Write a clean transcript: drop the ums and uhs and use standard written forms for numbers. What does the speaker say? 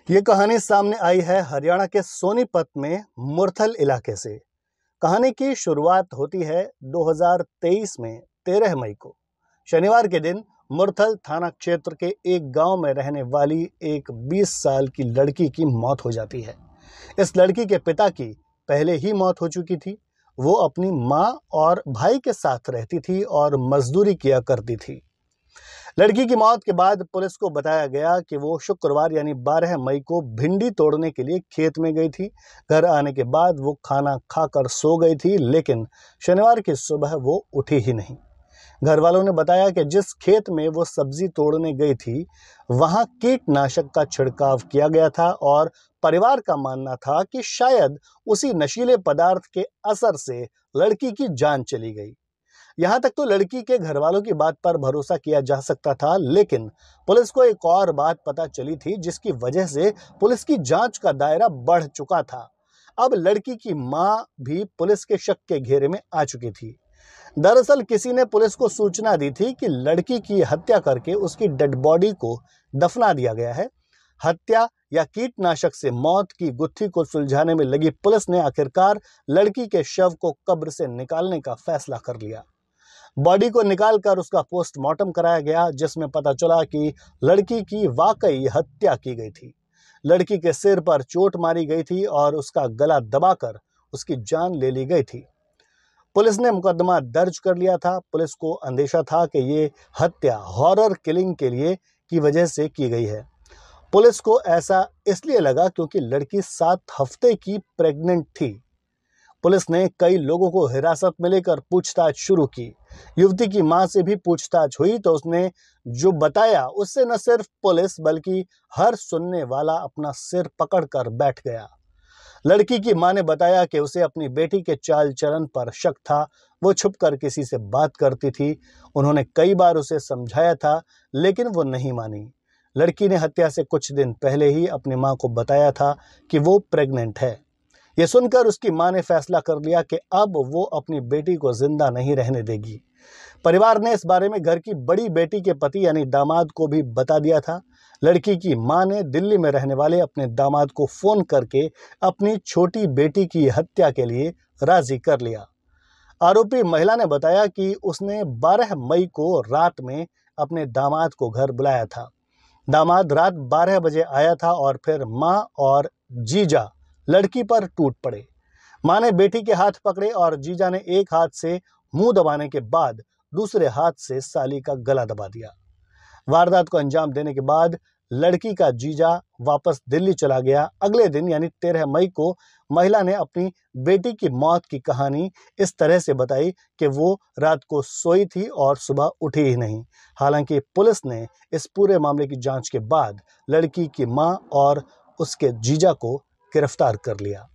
ये कहानी सामने आई है हरियाणा के सोनीपत में मुरथल इलाके से। कहानी की शुरुआत होती है 2023 में 13 मई को। शनिवार के दिन मुरथल थाना क्षेत्र के एक गांव में रहने वाली एक 20 साल की लड़की की मौत हो जाती है। इस लड़की के पिता की पहले ही मौत हो चुकी थी। वो अपनी माँ और भाई के साथ रहती थी और मजदूरी किया करती थी। लड़की की मौत के बाद पुलिस को बताया गया कि वो शुक्रवार यानी 12 मई को भिंडी तोड़ने के लिए खेत में गई थी। घर आने के बाद वो खाना खाकर सो गई थी, लेकिन शनिवार की सुबह वो उठी ही नहीं। घर वालों ने बताया कि जिस खेत में वो सब्जी तोड़ने गई थी, वहां कीटनाशक का छिड़काव किया गया था और परिवार का मानना था कि शायद उसी नशीले पदार्थ के असर से लड़की की जान चली गई। यहाँ तक तो लड़की के घर वालों की बात पर भरोसा किया जा सकता था, लेकिन पुलिस को एक और बात पता चली थी जिसकी वजह से पुलिस की जांच का दायरा बढ़ चुका था। अब लड़की की मां भी पुलिस के शक के घेरे में आ चुकी थी। दरअसल किसी ने पुलिस को सूचना दी थी कि लड़की की हत्या करके उसकी डेड बॉडी को दफना दिया गया है। हत्या या कीटनाशक से मौत की गुत्थी को सुलझाने में लगी पुलिस ने आखिरकार लड़की के शव को कब्र से निकालने का फैसला कर लिया। बॉडी को निकालकर उसका पोस्टमार्टम कराया गया, जिसमें पता चला कि लड़की की वाकई हत्या की गई थी। लड़की के सिर पर चोट मारी गई थी और उसका गला दबाकर उसकी जान ले ली गई थी। पुलिस ने मुकदमा दर्ज कर लिया था। पुलिस को अंदेशा था कि ये हत्या हॉरर किलिंग के लिए की वजह से की गई है। पुलिस को ऐसा इसलिए लगा क्योंकि लड़की 7 हफ्ते की प्रेग्नेंट थी। पुलिस ने कई लोगों को हिरासत में लेकर पूछताछ शुरू की। युवती की मां से भी पूछताछ हुई तो उसने जो बताया उससे न सिर्फ पुलिस बल्कि हर सुनने वाला अपना सिर पकड़कर बैठ गया। लड़की की मां ने बताया कि उसे अपनी बेटी के चाल चलन पर शक था। वो छुपकर किसी से बात करती थी। उन्होंने कई बार उसे समझाया था, लेकिन वो नहीं मानी। लड़की ने हत्या से कुछ दिन पहले ही अपनी मां को बताया था कि वो प्रेग्नेंट है। ये सुनकर उसकी मां ने फैसला कर लिया कि अब वो अपनी बेटी को जिंदा नहीं रहने देगी। परिवार ने इस बारे में घर की बड़ी बेटी के पति यानी दामाद को भी बता दिया था। लड़की की मां ने दिल्ली में रहने वाले अपने दामाद को फोन करके अपनी छोटी बेटी की हत्या के लिए राजी कर लिया। आरोपी महिला ने बताया कि उसने 12 मई को रात में अपने दामाद को घर बुलाया था। दामाद रात 12 बजे आया था और फिर मां और जीजा लड़की पर टूट पड़े। मां ने बेटी के हाथ पकड़े और जीजा ने एक हाथ से मुंह दबाने के बाद दूसरे हाथ से साली का गला दबा दिया। वारदात को अंजाम देने के बाद लड़की का जीजा वापस दिल्ली चला गया। अगले दिन यानी 13 मई को महिला ने अपनी बेटी की मौत की कहानी इस तरह से बताई कि वो रात को सोई थी और सुबह उठी ही नहीं। हालांकि पुलिस ने इस पूरे मामले की जांच के बाद लड़की की मां और उसके जीजा को गिरफ्तार कर लिया।